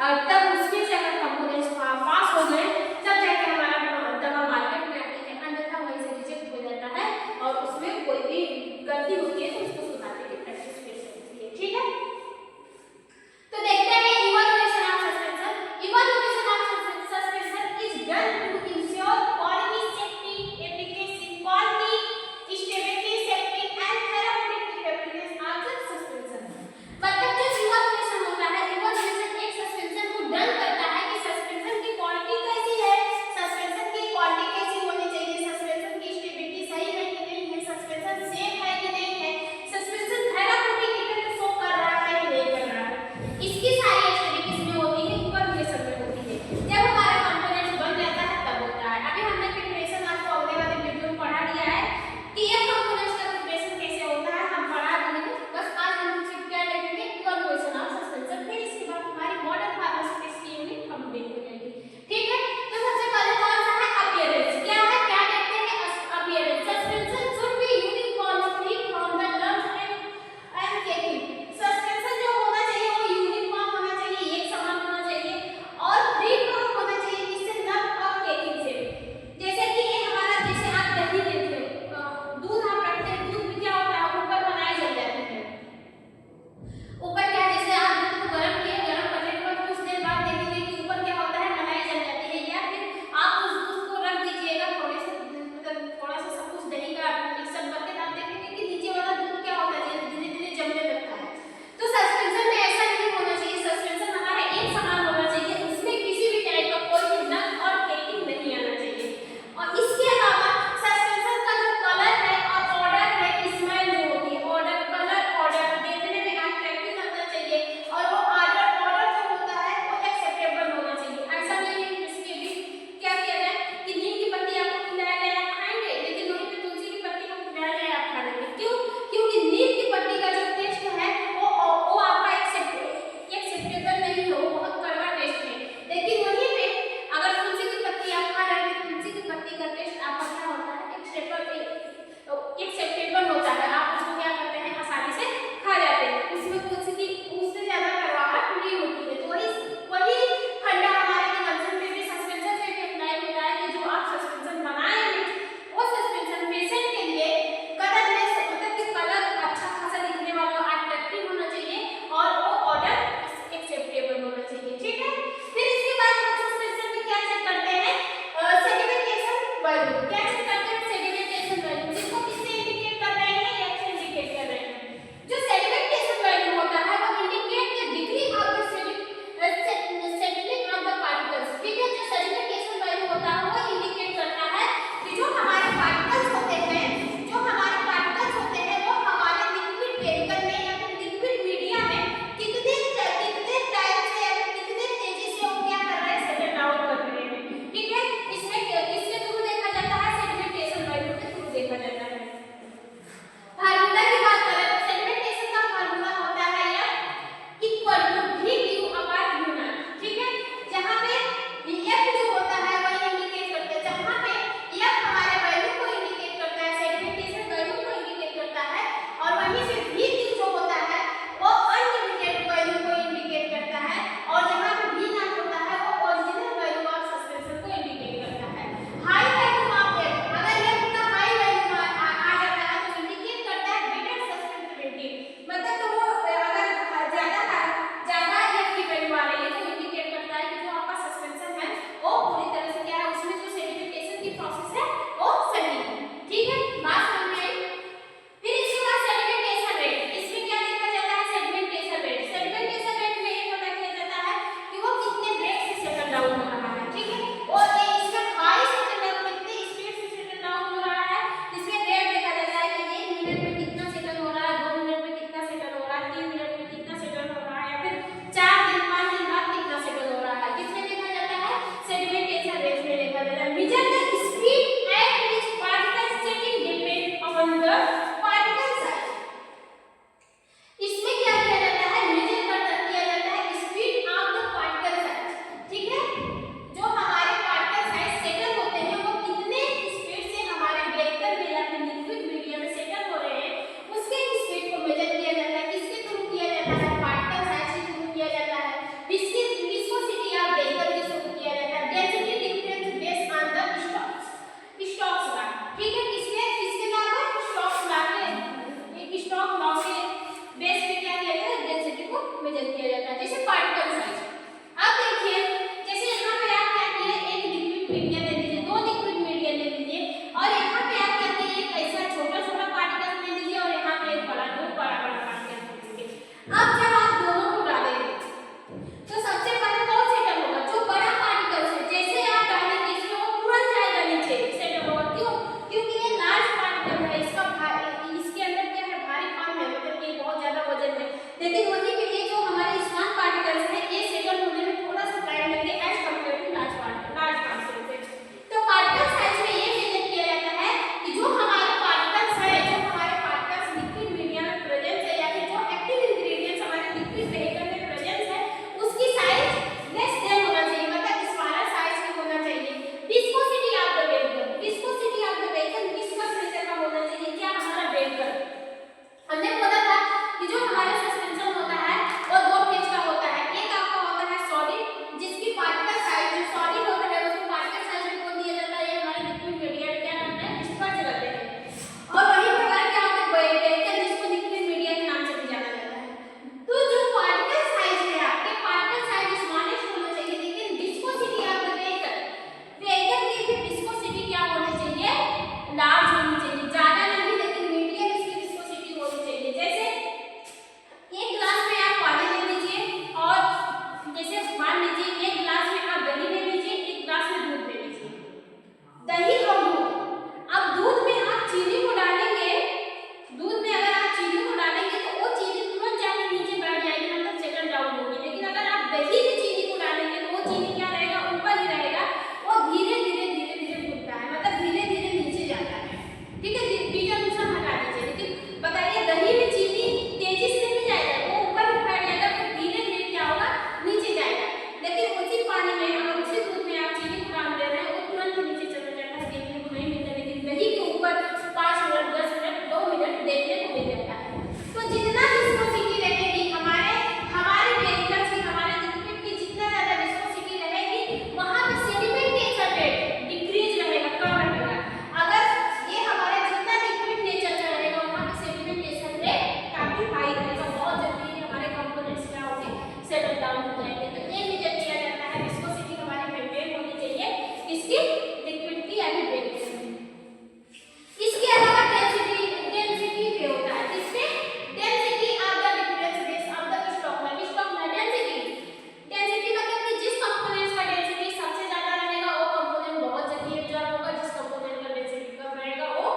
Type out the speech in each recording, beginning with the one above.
तब उसमें से अगर कंपोनेंट्स पास हो गए तब जाके हमारा दवा मार्केट में आती है, अन्यथा वहीं से रिजेक्ट हो जाता है और उसमें कोई भी गलती होती है तो उसको सुधारने की प्रैक्टिस फिर से होती है। ठीक है, तो देखते हैं evaluation of suspension. Evaluation of suspension is done to ensure quality, safety, efficacy, quality, stability, safety and therapeutic capabilities of the suspension. मतलब जो इवैल्यूएशन होता है, इवैल्यूएशन एक सस्पेंशन को डन करता है कि मेजर किया जाता है। जैसे पार्टिकल साइज, अब देखिए जैसे यहाँ पे आप क्या किए, एक लिक्विड मीडियम ले लीजिए, दो लिक्विड मीडियम ले लीजिए, और यहाँ पे आप क्या किए, एक ऐसा छोटा छोटा पार्टिकल ले लीजिए और यहाँ पे एक बड़ा पार्टिकल ले लीजिए। अब जब आप दोनों को डालेंगे तो सबसे पहले कौन सेटल होगा, जो बड़ा पार्टिकल है, जैसे आप डालेंगे इसमें वो तुरंत जाएगा नीचे सेटल होगा। क्यों? क्योंकि ये लार्ज पार्टिकल है, इसका इसके अंदर क्या है, भारीपन है, मतलब कि बहुत ज्यादा वजन है। लेकिन वहीं पे ये जो हमारे स्मॉल पार्टिकल्स हैं ये सेटल होने में थोड़ा सा टाइम लगेगा as compare to large particle से। तो पार्टिकल साइज में ये मेजर किया जाता है कि जो हमारे पार्टिकल्स है, जो हमारे पार्टिकल्स लिक्विड मीडियम में प्रेजेंट है या फिर जो एक्टिव इंग्रेडिएंट्स हमारे लिक्विड वेहिकल में प्रेजेंट है उसकी साइज लेस देन होना चाहिए, मतलब स्मॉलर साइज का होना चाहिए। Viscosity of the vehicle, viscosity of the vehicle viscous nature का होना चाहिए। क्या हमारा वेहिकल, हमने बोला था कि जो हमारा सस्पेंशन होता है वो दो फेज का होता है। एक आपका होता है सॉलिड जिसकी पार्टिकल साइज जो सॉलिड होता है उसको पार्टिकल साइज में बोल दिया जाता है, ये हमारे लिक्विड मीडियम क्या नाम है, डिस्पर्स करते हैं। और वही प्रकार क्या होता है वेहिकल जिसको लिक्विड मीडियम के नाम से भी जाना जाता है। तो जो पार्टिकल साइज है आपके, पार्टिकल साइज स्मॉलेस्ट होना चाहिए, लेकिन viscosity of the vehicle, vehicle की भी विस्कोसिटी क्या होनी चाहिए, लार्ज होनी चाहिए, ज्यादा नहीं लेकिन मीडियम इसकी विस्कोसिटी होनी चाहिए। जैसे एक गिलास में आप पानी ले लीजिए और जैसे मान लीजिए एक गिलास में आप दही ले लीजिए, एक गिलास में दूध ले लीजिए, दही और दूध। अब दूध में आप चीनी को डालेंगे, दूध में अगर आप चीनी को डालेंगे तो वो चीनी तुरंत जाके नीचे बैठ जाएगी, मतलब सेटल डाउन होगी। लेकिन अगर आप दही में चीनी को डालेंगे तो वो चीनी क्या रहेगा, ऊपर ही रहेगा, वो धीरे धीरे घुलता है, मतलब धीरे धीरे नीचे जाता है। ठीक है, बीजा दूसरा हटा दीजिए। लेकिन बताइए दही में चीनी तेजी से नहीं जाएगा, वो ऊपर ही बैठ जाएगा, फिर धीरे धीरे क्या होगा, नीचे जाएगा। लेकिन उसी पानी में अगर उसी दूध में आप चीनी को डाल दे रहे हैं वो तुरंत नीचे चला जाता है, देखने को नहीं मिलता। लेकिन दही के ऊपर 5 मिनट 10 मिनट 2 मिनट देखने को मिल जाता है। तो जितना विस्कोसिटी रहेगी हमारे वेहिकल्स की, हमारे लिक्विड की जितना ज्यादा विस्कोसिटी रहेगी वहां पे सेडिमेंटेशन रेट डिक्रीज रहेगा, कम रहेगा। अगर ये हमारे जितना लिक्विड नेचर का रहेगा वहां पे सेडिमेंटेशन रेट काफी हाई रहेगा, बहुत जल्दी हमारे कंपोनेंट्स क्या होंगे, सेटल डाउन हो जाएंगे। तो ये मेजर किया जाता है, विस्कोसिटी हमारी मेंटेन होनी चाहिए इसकी लिक्विड की यानी वेहिकल की। इसके अलावा डेंसिटी भी होता है, जिसमें density of the liquid base of the stock में डेंसिटी मतलब कि जिस कंपोनेंट्स का डेंसिटी सबसे ज्यादा रहेगा वो कंपोनेंट बहुत जल्दी एब्जॉर्ब होगा, जिस कंपोनेंट का डेंसिटी कम रहेगा वो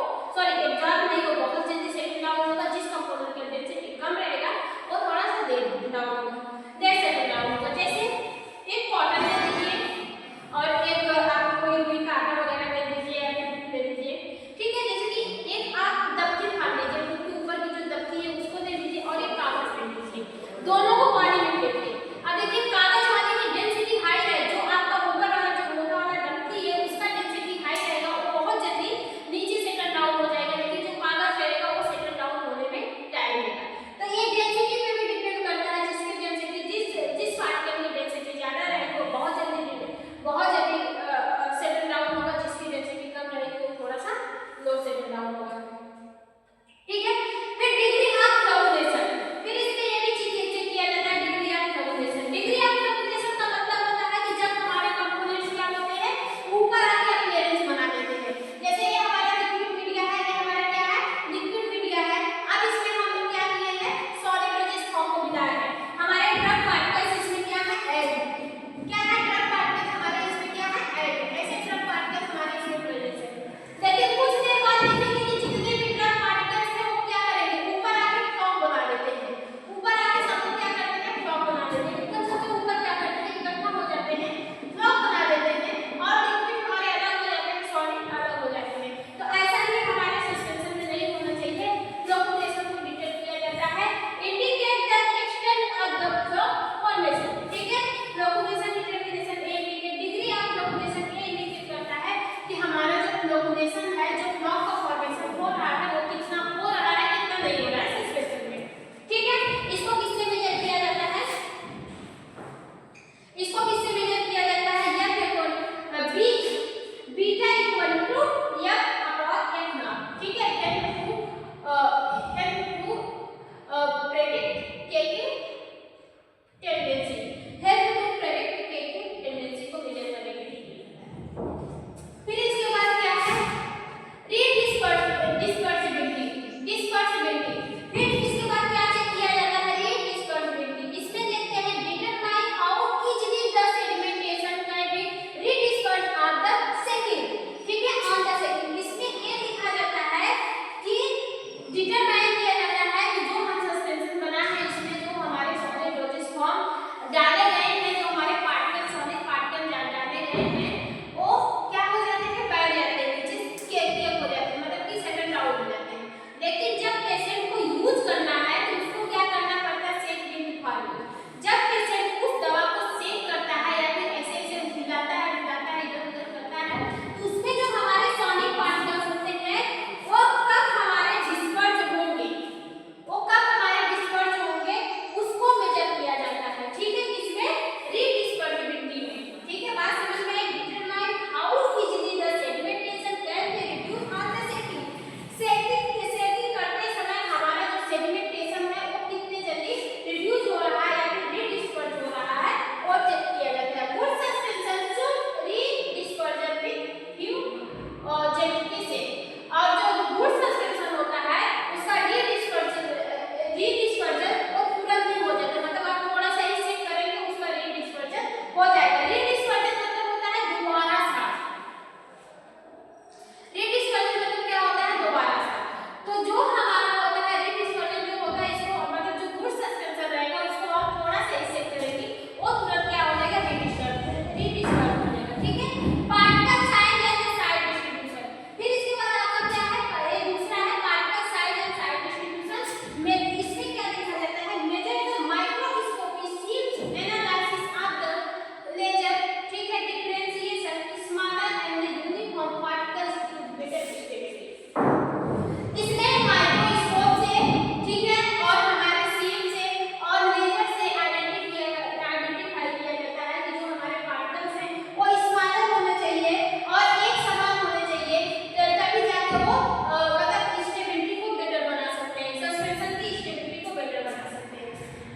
एब्जॉर्ब नहीं होगा, बहुत जल्दी सेटल डाउन होगा। जिस कंपोनेंट का डेंसिटी कम रहेगा वो थोड़ा सा देर डाउन होगा, देर सेटल डाउन होगा। जैसे एक कॉटन ले लीजिए और एक आप कोई भी काटा वगैरह ले लीजिए या फिर बुक ले लीजिए। ठीक है, जैसे कि एक आप दफ्ती फाड़ लीजिए, बुक के ऊपर की जो दफ्ती है उसको ले लीजिए और एक कागज ले लीजिए, दोनों को पानी में फेंकिए। अब देखिए कागज वाले की डेंसिटी हाई है, जो आपका ऊपर वाला जो मोटा वाला दफ्ती है उसका डेंसिटी हाई रहेगा, वो बहुत जल्दी नीचे सेटल डाउन हो जाएगा। लेकिन जो कागज रहेगा वो सेटल डाउन होने में टाइम लेगा। तो ये डेंसिटी पे भी डिपेंड करता है, जिसकी density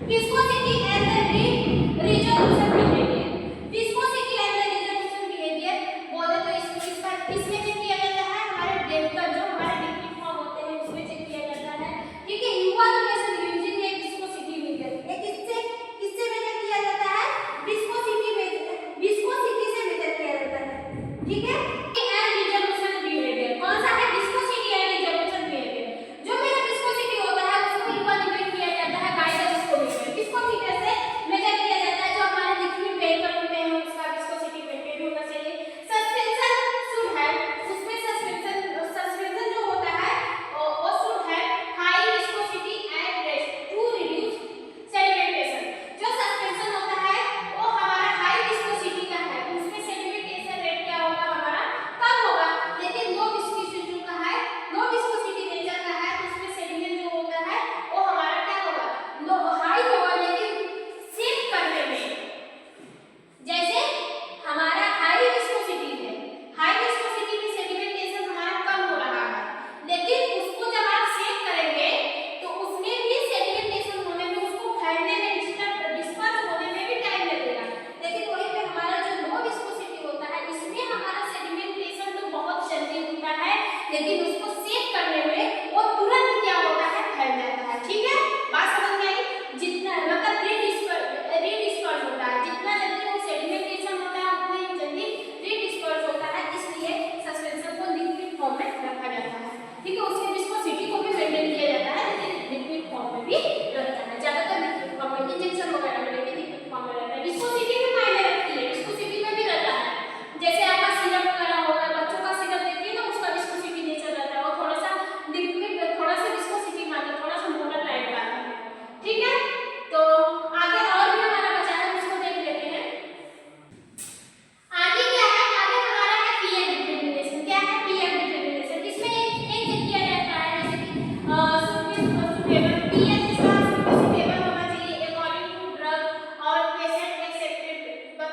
viscosity and the resolution behaviour. Viscosity and the resolution behaviour बोले तो इसमें चेक किया जाता है हमारे डेट का जो हमारे लिक्विड फॉर्म होते हैं उसमें चेक किया जाता है। ठीक है, इवैल्यूएशन यूजिंग ए विस्कोसिटी मेथड। ये किससे मेजर किया जाता है? विस्कोसिटी से मेजर किया जाता है। ठीक है, एंड रिजोल्यूशन बिहेवियर कौन सा है? Viscosity and resolution behaviour. जो मेरा विस्कोसिटी होता है उसको इवैल्यूएट किया जाता है बाय द विस्कोमीटर। विस्कोमीटर से मेजर किया जाता है जो हमारे लिक्विड वेहिकल होते हैं उसका विस्कोसिटी मेंटेन होना चाहिए। सस्पेंशन शुड है, उसमें सस्पेंशन जो होता है वो शुड है high viscosity and rest to reduce sedimentation. जो सस्पेंशन होता है वो हमारा हाई विस्कोसिटी का है, उसमें सेडिमेंटेशन रेट क्या होगा हमारा कम होगा। लेकिन लो विस्कोसिटी का है, लो विस्कोसिटी नेचर का है तो उसमें सेडिमेंट जो होता है वो हमारा क्या होगा? लो हाई होगा। लेकिन सेव करने में जैसे हमारा हाई विस्कोसिटी है, हाई विस्कोसिटी में सेडिमेंटेशन हमारा कम हो रहा है, लेकिन उसको जब आप सेव करेंगे तो उसमें भी सेडिमेंटेशन होने में, उसको फैलने में, डिस्पर्स होने में भी टाइम लगेगा। लेकिन वहीं पे हमारा जो लो विस्कोसिटी होता है इसमें हमारा सेडिमेंटेशन तो बहुत जल्दी होता है, लेकिन उसको सेव करने में वो तुरंत क्या होता है? फैल जाता है। ठीक है, बात समझ में आई? जितना मतलब रीडिस्पर्स होता है, जितना जल्दी वो सेडिमेंटेशन होता है उतना ही जल्दी रीडिस्पर्स होता है, इसलिए सस्पेंशन को लिक्विड फॉर्म में रखा जाता है। ठीक है, उसके विस्कोसिटी को भी मेंटेन किया जाता है, लेकिन लिक्विड फॉर्म में भी रहता है। ज्यादातर लिक्विड फॉर्म में, इंजेक्शन वगैरह में लेके लिक्विड फॉर्म में रहता है। विस्कोसिटी भी मायने रखती है, विस्कोसिटी में भी रहता है। जैसे आपका सिरप वगैरह होगा, बच्चों का सिरप देखिए ना, उसका विस्कोसिटी नेचर रहता है, वो थोड़ा सा लिक्विड, थोड़ा सा विस्कोसिटी मात्रा, थोड़ा सा मोटा टाइप का है। ठीक है, तो आगे और भी हमारा बचा है, उसको देख लेते हैं। आगे क्या है? आगे हमारा है पीएच डिटरमिनेशन। क्या है पीएच डिटरमिनेशन? इसमें एक चेक किया जाता है जैसे कि सुटेबल पीएच इसका सुटेबल होना चाहिए अकॉर्डिंग टू ड्रग और पेशेंट एक्सेप्टेड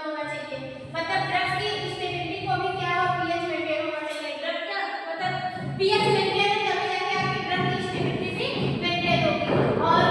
होना चाहिए। मतलब ड्रग की स्टेबिलिटी को भी क्या हो? पीएच मेंटेन होना चाहिए। ड्रग का मतलब पीएच मेंटेन है तभी जाके आपकी ड्रग की स्टेबिलिटी भी मेंटेन होगी, और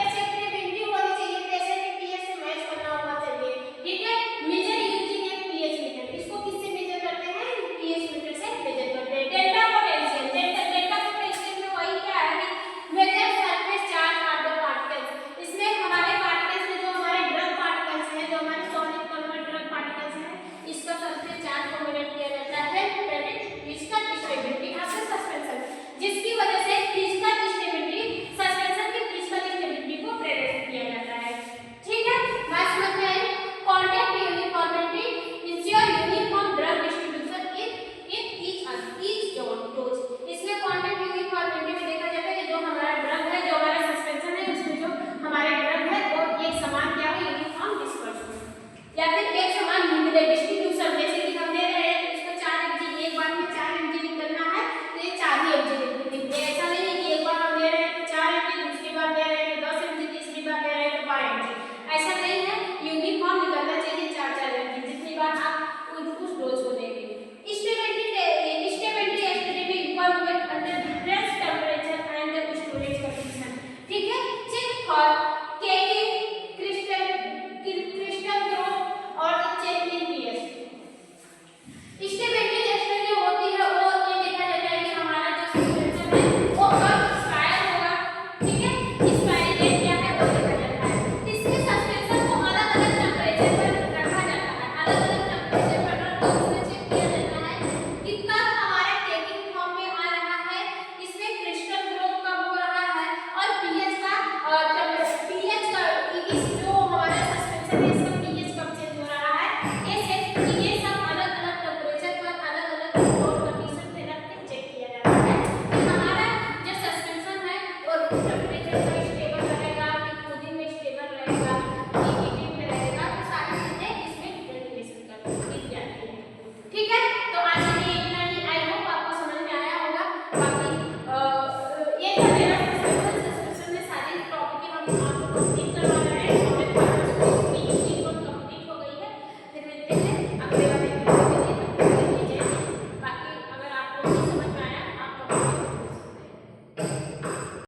एक्सेप्टेबिलिटी होनी चाहिए, पेशेंट के पीएच से मैच करना होना चाहिए। ठीक है, मेजर यूजिंग एक पीएच मीटर। इसको किससे मेजर करते हैं? पीएच मीटर से मेजर करते हैं। डेल्टा पोटेंशियल, डेल्टा पोटेंशियल में वही क्या है कि major surface charge of the particles. इसमें हमारे पार्टिकल्स में जो हमारे ड्रग पार्टिकल्स हैं, जो हमारे सॉलिड पॉलीमर ड्रग पार्टिकल्स हैं, इसका सरफेस चार्ज को मेजर किया जाता है। फिजिकल स्टेबिलिटी आफ्टर सस्पेंशन, जिसकी वजह से फिजिकल स्टेबिलिटी, सस्पेंशन की फिजिकल स्टेबिलिटी को प्रेडिक्ट किया जाता है। ठीक है, बात समझ में आई? Contact uniformity ensure uniform drug distribution in each dose. इसमें कांटेक्ट यूनिफॉर्मिटी में देखा जाता है कि जो हमारा ड्रग है, जो हमारा सस्पेंशन है, उसमें जो हमारे ड्रग है वो एक समान क्या हो? यूनिफॉर्म डिस्पर्स हो, या फिर एक समान डिस्ट्रीब्यूशन। जैसे कि हम दे रहे हैं तो इसको 4 mg, एक बार में 4 mg निकलना है तो ये 4 ही mg निकलेंगे। ऐसा नहीं है कि एक बार हम दे रहे हैं तो 4 mg, दूसरी बार दे रहे हैं तो 10 mg, तीसरी बार दे रहे हैं तो 12 mg। ऐसा नहीं है, यूनिफॉर्म निकलना चाहिए 4 mg जितनी बार आप उस डोज को देंगे। Stability estimate equal under different temperature and storage condition. ठीक है, check for caking crystal growth और check in pH. Stability test जो होती है वो ये देखा जाता है कि हमारा जो सस्पेंशन है वो कब एक्सपायर होगा। ठीक है, एक्सपायरी डेट क्या है वो देखा जाता है। इसमें सस्पेंशन को अलग-अलग टेंपरेचर पर रखा जाता है, अलग-अलग टेंपरेचर पर रख कर उसमें चेक किया जाता है कि कब हमारा टेकिंग फॉर्म में आ रहा है, इसमें क्रिस्टल ग्रोथ कब हो रहा है, और पीएच का इस जो हमारा सस्पेंशन है इसका पीएच कब चेंज हो रहा है। ये सब अलग-अलग टेंपरेचर पर अलग-अलग ग्रोथ कंडीशन पे रख के चेक किया जाता है कि हमारा जो सस्पेंशन है वो टेंपरेचर पर स्टेबल रहेगा, कि कूलिंग में स्टेबल रहेगा, कि हीटिंग में रहेगा, तो सारी चीजें इसमें डिटरमिनेशन की जाती है। ठीक है, तो आज के लिए इतना ही। आई होप आपको समझ में आया होगा। बाकी ये था मेरा सस्पेंशन में सारी टॉपिक हम आपको